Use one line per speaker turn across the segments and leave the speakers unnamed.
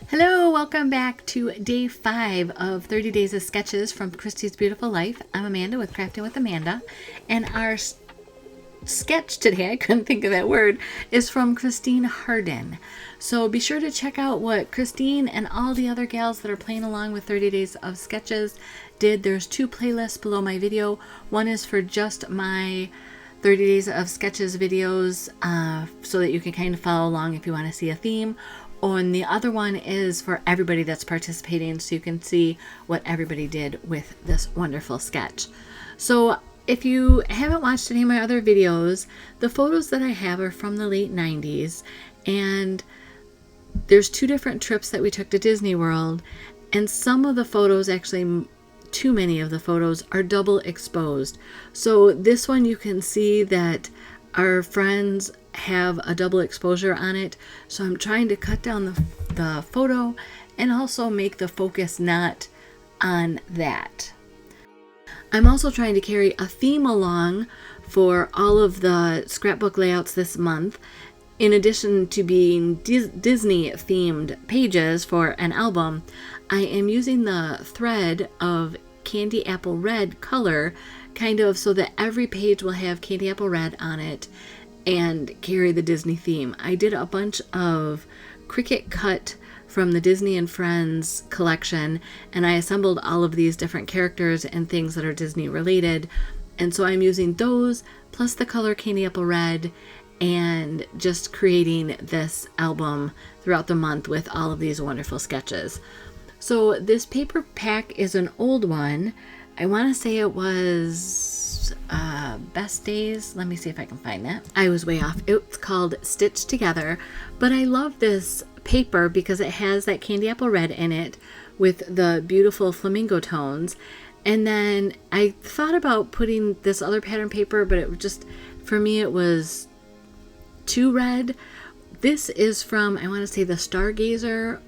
Hello, welcome back to day 5 of 30 Days of Sketches from Christy's Beautiful Life. I'm Amanda with Crafting with Amanda, and our sketch today, I couldn't think of that word, is from Christine Harden. So be sure to check out what Christine and all the other gals that are playing along with 30 Days of Sketches did. There's 2 playlists below my video. One is for just my 30 Days of Sketches videos, so that you can kind of follow along if you want to see a theme. And the other one is for everybody that's participating, so you can see what everybody did with this wonderful sketch. So if you haven't watched any of my other videos, the photos that I have are from the late 90s, and there's 2 different trips that we took to Disney World, and some of the photos, actually too many of the photos, are double exposed. So this one you can see that our friends have a double exposure on it, so I'm trying to cut down the photo and also make the focus not on that. I'm also trying to carry a theme along for all of the scrapbook layouts this month. In addition to being Disney themed pages for an album, I am using the thread of candy apple red color, kind of so that every page will have candy apple red on it and carry the Disney theme. I did a bunch of Cricut cut from the Disney and Friends collection, and I assembled all of these different characters and things that are Disney related. And so I'm using those plus the color candy apple red and just creating this album throughout the month with all of these wonderful sketches. So this paper pack is an old one. I want to say it was Best Days. Let me see if I can find that. I was way off. It's called Stitched Together, but I love this paper because it has that candy apple red in it with the beautiful flamingo tones. And then I thought about putting this other pattern paper, but it just, for me, it was too red. This is from, I want to say, the Stargazer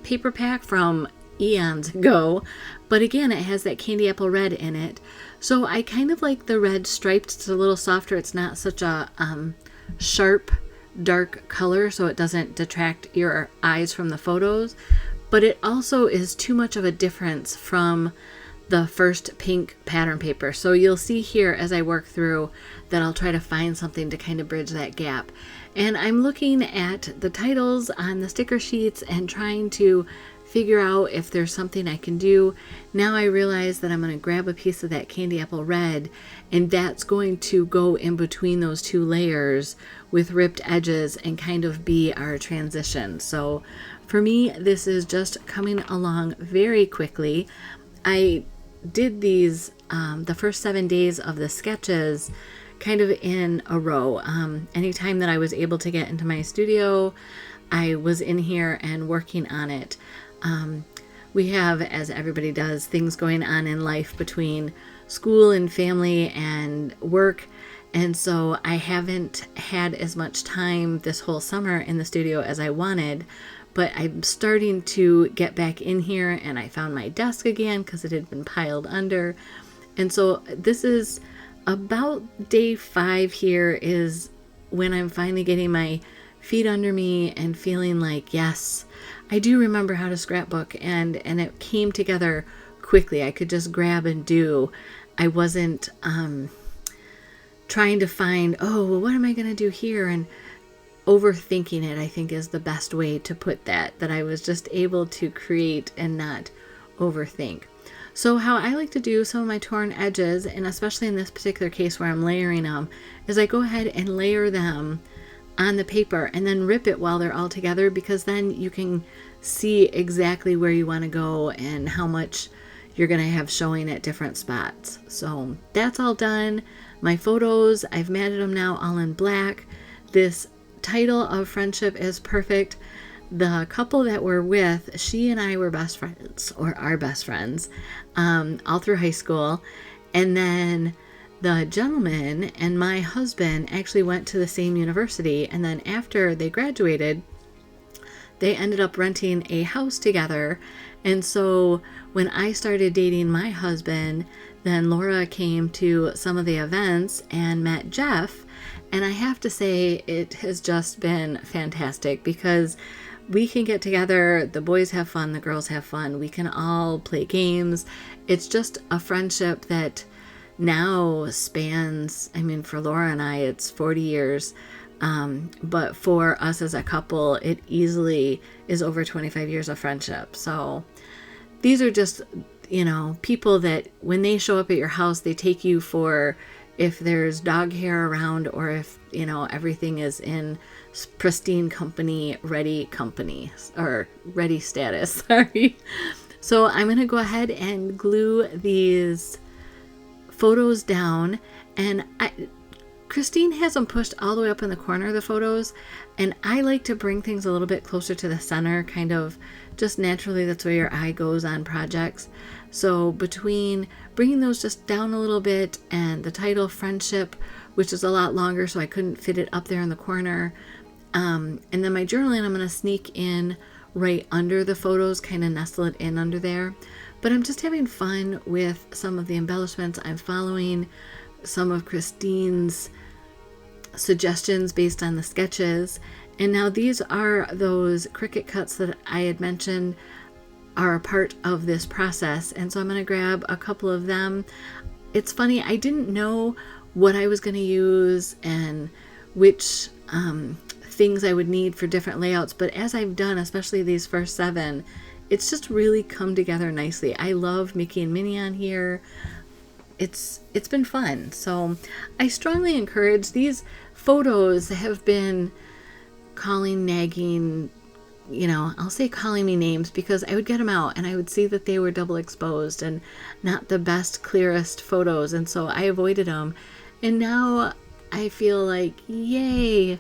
paper pack from eons ago, but again, it has that candy apple red in it. So I kind of like the red striped. It's a little softer. It's not such a sharp dark color, so it doesn't detract your eyes from the photos, but it also is too much of a difference from the first pink pattern paper. So you'll see here as I work through that I'll try to find something to kind of bridge that gap. And I'm looking at the titles on the sticker sheets and trying to figure out if there's something I can do. Now I realize that I'm going to grab a piece of that candy apple red, and that's going to go in between those 2 layers with ripped edges and kind of be our transition. So for me, this is just coming along very quickly. I did these the first 7 days of the sketches kind of in a row. Anytime that I was able to get into my studio, I was in here and working on it. We have, as everybody does, things going on in life between school and family and work, and so I haven't had as much time this whole summer in the studio as I wanted, but I'm starting to get back in here, and I found my desk again because it had been piled under. And so this is about day 5 here is when I'm finally getting my feet under me and feeling like, yes, I do remember how to scrapbook, and it came together quickly. I could just grab and do. I wasn't trying to find, oh, well, what am I going to do here? And overthinking it, I think, is the best way to put that I was just able to create and not overthink. So how I like to do some of my torn edges, and especially in this particular case where I'm layering them, is I go ahead and layer them on the paper and then rip it while they're all together, because then you can see exactly where you want to go and how much you're going to have showing at different spots. So that's all done. My photos, I've matted them now all in black. This title of friendship is perfect. The couple that we're with, she and I were best friends, or are best friends, all through high school. And then the gentleman and my husband actually went to the same university, and then after they graduated, they ended up renting a house together. And so when I started dating my husband, then Laura came to some of the events and met Jeff, and I have to say it has just been fantastic, because we can get together, the boys have fun, the girls have fun, we can all play games. It's just a friendship that now spans, I mean, for Laura and I, it's 40 years. But for us as a couple, it easily is over 25 years of friendship. So these are just, you know, people that when they show up at your house, they take you for if there's dog hair around or if, you know, everything is in pristine ready status. Sorry. So I'm going to go ahead and glue these photos down, and Christine has them pushed all the way up in the corner of the photos, and I like to bring things a little bit closer to the center, kind of just naturally. That's where your eye goes on projects. So between bringing those just down a little bit and the title Friendship, which is a lot longer, so I couldn't fit it up there in the corner, and then my journaling I'm going to sneak in right under the photos, kind of nestle it in under there. But I'm just having fun with some of the embellishments. I'm following some of Christine's suggestions based on the sketches. And now these are those Cricut cuts that I had mentioned are a part of this process. And so I'm going to grab a couple of them. It's funny, I didn't know what I was going to use and which things I would need for different layouts. But as I've done, especially these first 7, it's just really come together nicely. I love Mickey and Minnie on here. It's been fun. So I strongly encourage, these photos have been nagging, you know, I'll say calling me names, because I would get them out and I would see that they were double exposed and not the best, clearest photos. And so I avoided them. And now I feel like, yay,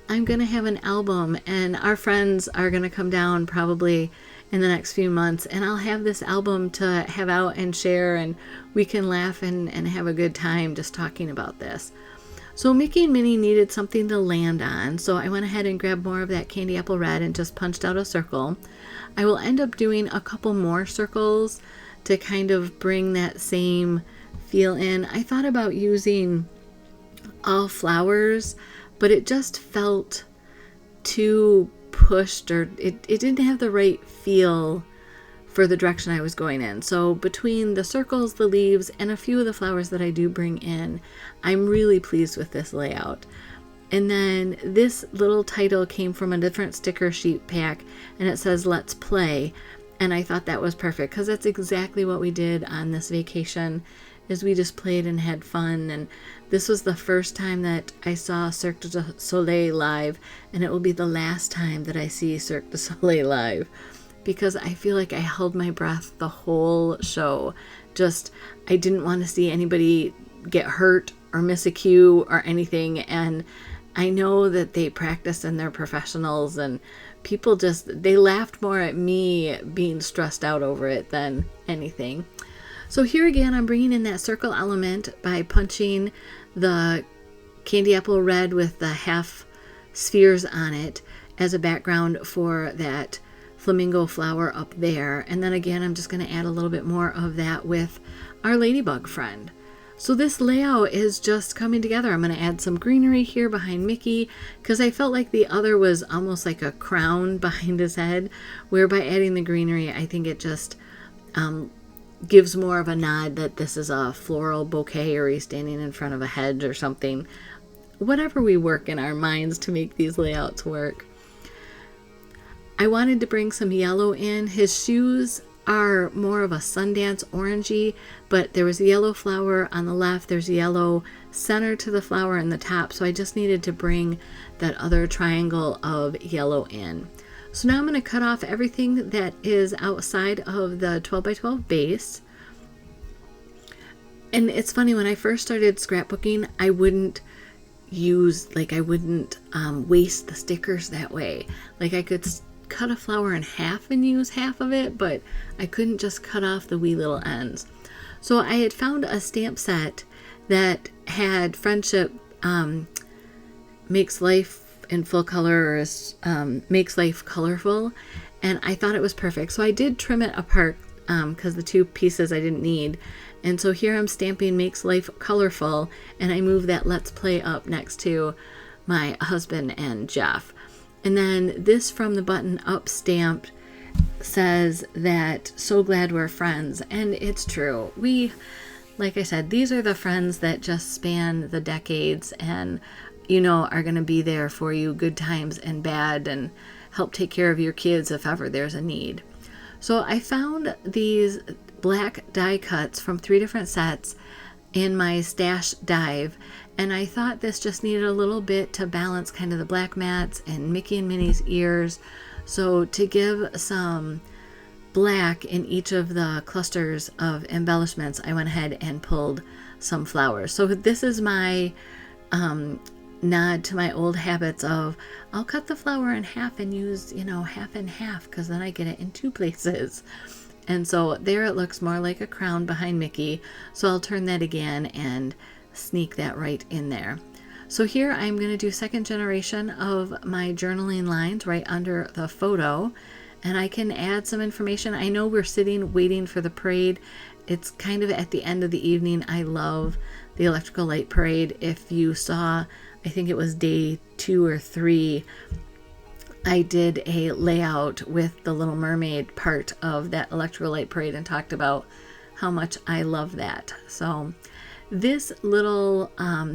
I'm going to have an album, and our friends are going to come down probably in the next few months, and I'll have this album to have out and share, and we can laugh and have a good time just talking about this. So Mickey and Minnie needed something to land on, so I went ahead and grabbed more of that candy apple red and just punched out a circle. I will end up doing a couple more circles to kind of bring that same feel in. I thought about using all flowers, but it just felt too pushed, or it didn't have the right feel for the direction I was going in. So between the circles, the leaves, and a few of the flowers that I do bring in, I'm really pleased with this layout. And then this little title came from a different sticker sheet pack, and it says "Let's Play," and I thought that was perfect because that's exactly what we did on this vacation, is we just played and had fun. And this was the first time that I saw Cirque du Soleil live, and it will be the last time that I see Cirque du Soleil live, because I feel like I held my breath the whole show. Just, I didn't want to see anybody get hurt or miss a cue or anything. And I know that they practice and they're professionals, and people just, they laughed more at me being stressed out over it than anything. So here again, I'm bringing in that circle element by punching the candy apple red with the half spheres on it as a background for that flamingo flower up there. And then again, I'm just going to add a little bit more of that with our ladybug friend. So this layout is just coming together. I'm going to add some greenery here behind Mickey, because I felt like the other was almost like a crown behind his head, where by adding the greenery, I think it just gives more of a nod that this is a floral bouquet, or he's standing in front of a hedge or something. Whatever we work in our minds to make these layouts work. I wanted to bring some yellow in. His shoes are more of a Sundance orangey, but there was a yellow flower on the left, there's a yellow center to the flower in the top, so I just needed to bring that other triangle of yellow in. So now I'm going to cut off everything that is outside of the 12 by 12 base. And it's funny, when I first started scrapbooking, I wouldn't waste the stickers that way. Like, I could cut a flower in half and use half of it, but I couldn't just cut off the wee little ends. So I had found a stamp set that had Friendship makes life in full color, or makes life colorful, and I thought it was perfect. So I did trim it apart because the two pieces I didn't need. And so here I'm stamping makes life colorful, and I move that Let's Play up next to my husband and Jeff. And then this from the button up stamp says that so glad we're friends. And it's true. Like I said, these are the friends that just span the decades and, you know, are going to be there for you good times and bad and help take care of your kids if ever there's a need. So I found these black die cuts from 3 different sets in my stash dive, and I thought this just needed a little bit to balance kind of the black mats and Mickey and Minnie's ears. So to give some black in each of the clusters of embellishments, I went ahead and pulled some flowers. So this is my nod to my old habits of I'll cut the flower in half and use, you know, half and half, because then I get it in 2 places. And so there it looks more like a crown behind Mickey. So I'll turn that again and sneak that right in there. So here I'm going to do second generation of my journaling lines right under the photo. And I can add some information. I know we're sitting waiting for the parade. It's kind of at the end of the evening. I love the electrical light parade. If you saw, I think it was day 2 or 3, I did a layout with the Little Mermaid part of that electrical light parade and talked about how much I love that. So this little,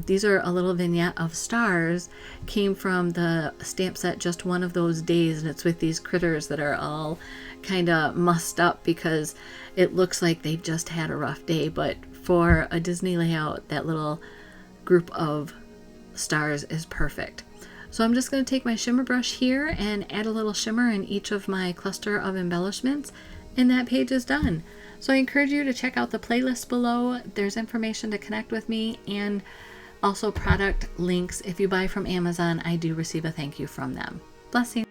these are a little vignette of stars, came from the stamp set Just One of Those Days, and it's with these critters that are all kind of mussed up because it looks like they've just had a rough day. But for a Disney layout, that little group of stars is perfect. So I'm just going to take my shimmer brush here and add a little shimmer in each of my cluster of embellishments, and that page is done. So I encourage you to check out the playlist below. There's information to connect with me and also product links. If you buy from Amazon, I do receive a thank you from them. Bless you.